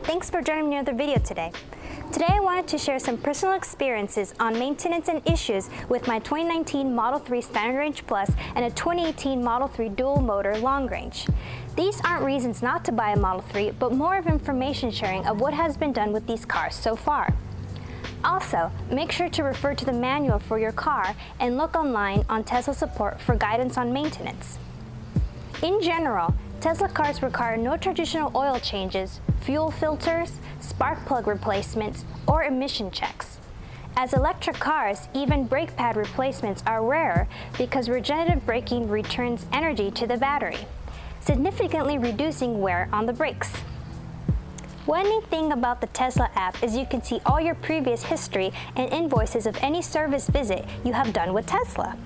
Thanks for joining me in another video today. Today I wanted to share some personal experiences on maintenance and issues with my 2019 Model 3 Standard Range Plus and a 2018 Model 3 Dual Motor Long Range. These aren't reasons not to buy a Model 3, but more of information sharing of what has been done with these cars so far. Also, make sure to refer to the manual for your car and look online on Tesla support for guidance on maintenance. In general, Tesla cars require no traditional oil changes, fuel filters, spark plug replacements, or emission checks. As electric cars, even brake pad replacements are rarer because regenerative braking returns energy to the battery, significantly reducing wear on the brakes. One neat thing about the Tesla app is you can see all your previous history and invoices of any service visit you have done with Tesla.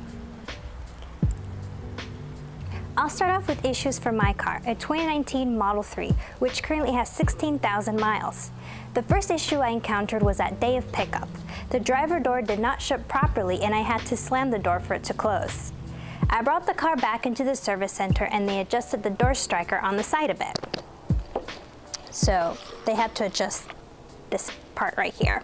I'll start off with issues for my car, a 2019 Model 3, which currently has 16,000 miles. The first issue I encountered was at day of pickup. The driver door did not shut properly and I had to slam the door for it to close. I brought the car back into the service center and they adjusted the door striker on the side of it. So they had to adjust this part right here.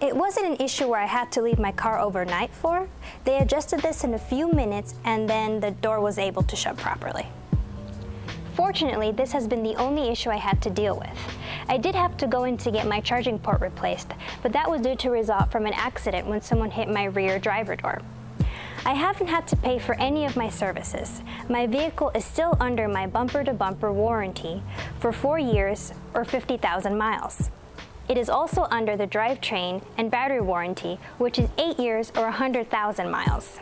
It wasn't an issue where I had to leave my car overnight for. They adjusted this in a few minutes and then the door was able to shut properly. Fortunately, this has been the only issue I had to deal with. I did have to go in to get my charging port replaced, but that was due to a result from an accident when someone hit my rear driver door. I haven't had to pay for any of my services. My vehicle is still under my bumper-to-bumper warranty for 4 years or 50,000 miles. It is also under the drivetrain and battery warranty, which is 8 years or 100,000 miles.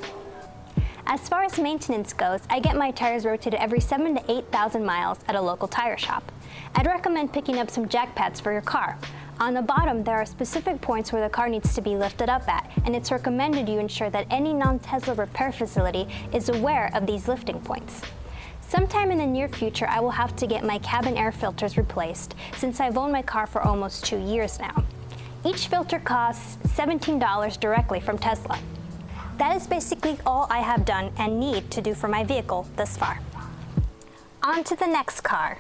As far as maintenance goes, I get my tires rotated every 7,000 to 8,000 miles at a local tire shop. I'd recommend picking up some jack pads for your car. On the bottom, there are specific points where the car needs to be lifted up at, and it's recommended you ensure that any non-Tesla repair facility is aware of these lifting points. Sometime in the near future, I will have to get my cabin air filters replaced since I've owned my car for almost 2 years now. Each filter costs $17 directly from Tesla. That is basically all I have done and need to do for my vehicle thus far. On to the next car.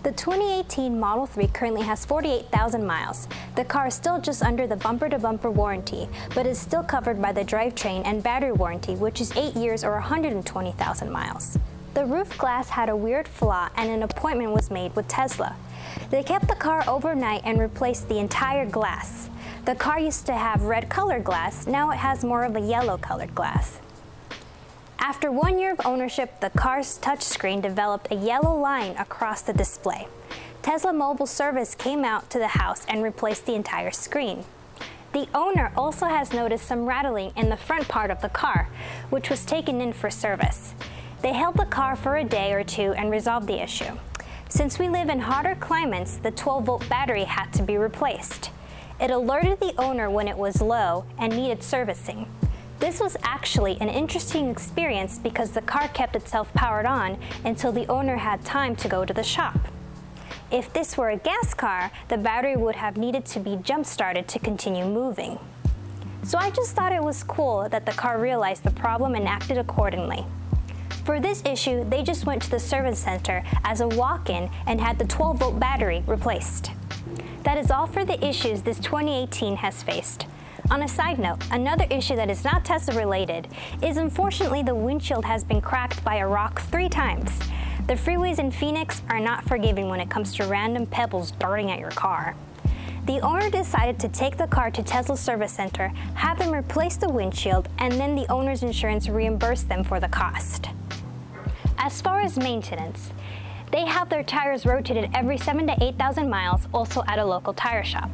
The 2018 Model 3 currently has 48,000 miles. The car is still just under the bumper-to-bumper warranty, but is still covered by the drivetrain and battery warranty, which is 8 years or 120,000 miles. The roof glass had a weird flaw and an appointment was made with Tesla. They kept the car overnight and replaced the entire glass. The car used to have red colored glass, now it has more of a yellow colored glass. After 1 year of ownership, the car's touchscreen developed a yellow line across the display. Tesla Mobile Service came out to the house and replaced the entire screen. The owner also has noticed some rattling in the front part of the car, which was taken in for service. They held the car for a day or two and resolved the issue. Since we live in hotter climates, the 12-volt battery had to be replaced. It alerted the owner when it was low and needed servicing. This was actually an interesting experience because the car kept itself powered on until the owner had time to go to the shop. If this were a gas car, the battery would have needed to be jump-started to continue moving. So I just thought it was cool that the car realized the problem and acted accordingly. For this issue, they just went to the service center as a walk-in and had the 12-volt battery replaced. That is all for the issues this 2018 has faced. On a side note, another issue that is not Tesla related is unfortunately the windshield has been cracked by a rock 3 times. The freeways in Phoenix are not forgiving when it comes to random pebbles darting at your car. The owner decided to take the car to Tesla's service center, have them replace the windshield, and then the owner's insurance reimbursed them for the cost. As far as maintenance, they have their tires rotated every 7,000 to 8,000 miles, also at a local tire shop.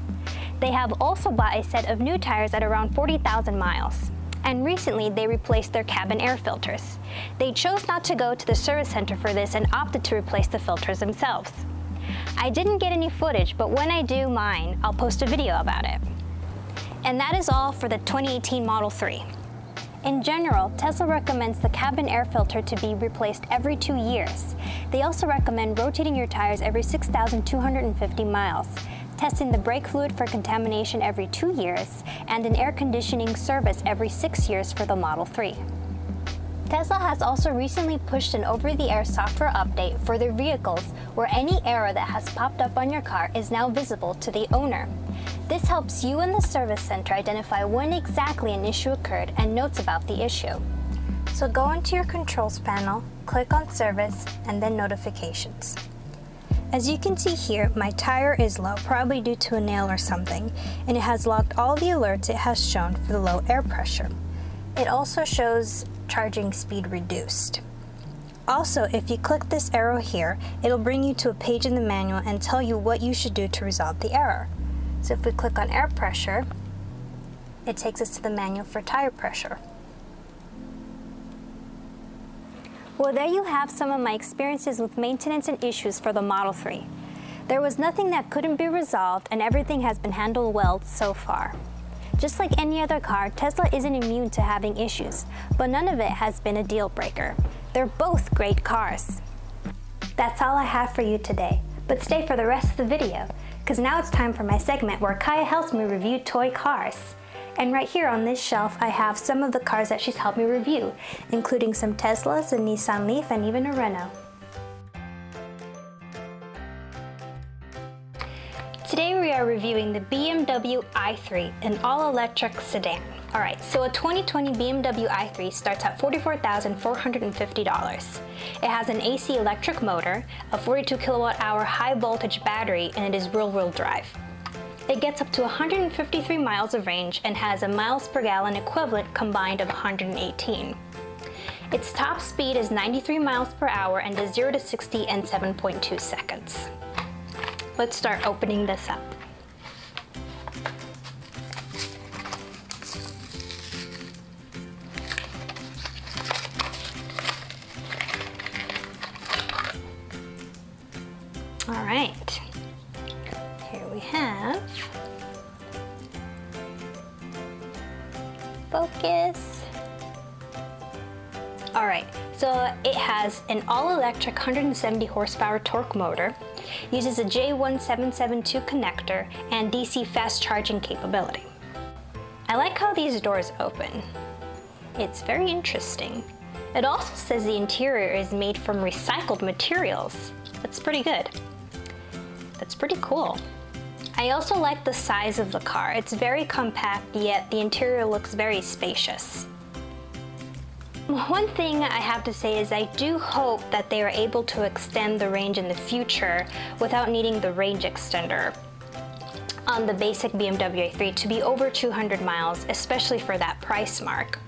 They have also bought a set of new tires at around 40,000 miles. And recently, they replaced their cabin air filters. They chose not to go to the service center for this and opted to replace the filters themselves. I didn't get any footage, but when I do mine, I'll post a video about it. And that is all for the 2018 Model 3. In general, Tesla recommends the cabin air filter to be replaced every 2 years. They also recommend rotating your tires every 6,250 miles. testing the brake fluid for contamination every 2 years, and an air conditioning service every 6 years for the Model 3. Tesla has also recently pushed an over-the-air software update for their vehicles where any error that has popped up on your car is now visible to the owner. This helps you and the service center identify when exactly an issue occurred and notes about the issue. So go into your controls panel, click on Service, and then Notifications. As you can see here, my tire is low, probably due to a nail or something, and it has logged all the alerts it has shown for the low air pressure. It also shows charging speed reduced. Also, if you click this arrow here, it'll bring you to a page in the manual and tell you what you should do to resolve the error. So if we click on air pressure, it takes us to the manual for tire pressure. Well, there you have some of my experiences with maintenance and issues for the Model 3. There was nothing that couldn't be resolved, and everything has been handled well so far. Just like any other car, Tesla isn't immune to having issues, but none of it has been a deal breaker. They're both great cars. That's all I have for you today, but stay for the rest of the video, because now it's time for my segment where Calla helps me review toy cars. And right here on this shelf, I have some of the cars that she's helped me review, including some Teslas, a Nissan Leaf, and even a Renault. Today we are reviewing the Bmw i3, an all-electric sedan. Alright, so a 2020 Bmw i3 starts at $44,450. It has an AC electric motor, a 42 kilowatt-hour high-voltage battery, and it is rear-wheel drive. It gets up to 153 miles of range and has a miles per gallon equivalent combined of 118. Its top speed is 93 miles per hour and is 0 to 60 in 7.2 seconds. Let's start opening this up. All right. Here we have, focus. All right, so it has an all-electric 170 horsepower torque motor, uses a J1772 connector, and DC fast charging capability. I like how these doors open. It's very interesting. It also says the interior is made from recycled materials. That's pretty good. That's pretty cool. I also like the size of the car. It's very compact, yet the interior looks very spacious. One thing I have to say is I do hope that they are able to extend the range in the future without needing the range extender on the basic BMW i3 to be over 200 miles, especially for that price mark.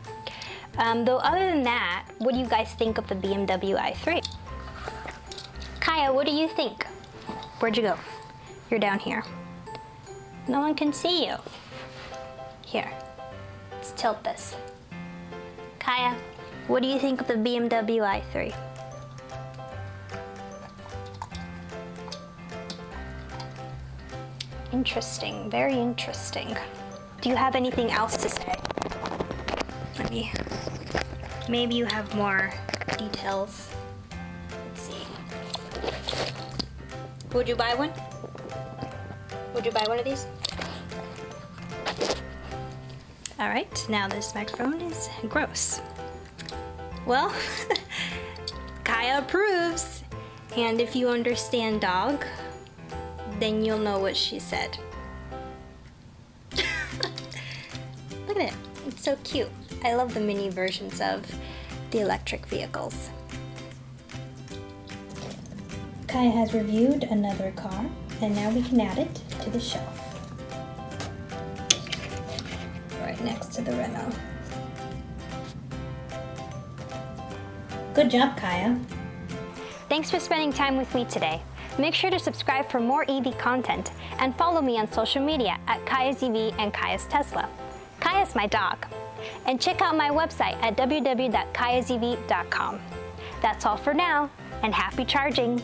Though other than that, what do you guys think of the BMW i3? Kaya, what do you think? Where'd you go? You're down here. No one can see you. Here, let's tilt this. Kaya, what do you think of the BMW i3? Interesting, very interesting. Do you have anything else to say? Maybe you have more details. Let's see. Would you buy one? Would you buy one of these? All right, now this microphone is gross. Well, Kaya approves. And if you understand dog, then you'll know what she said. Look at it, it's so cute. I love the mini versions of the electric vehicles. Kaya has reviewed another car, and now we can add it to the shelf. Right next to the Renault. Good job, Kaya. Thanks for spending time with me today. Make sure to subscribe for more EV content and follow me on social media at CallasEV and Kaya's Tesla. Kaya's my dog. And check out my website at www.callasev.com. That's all for now, and happy charging!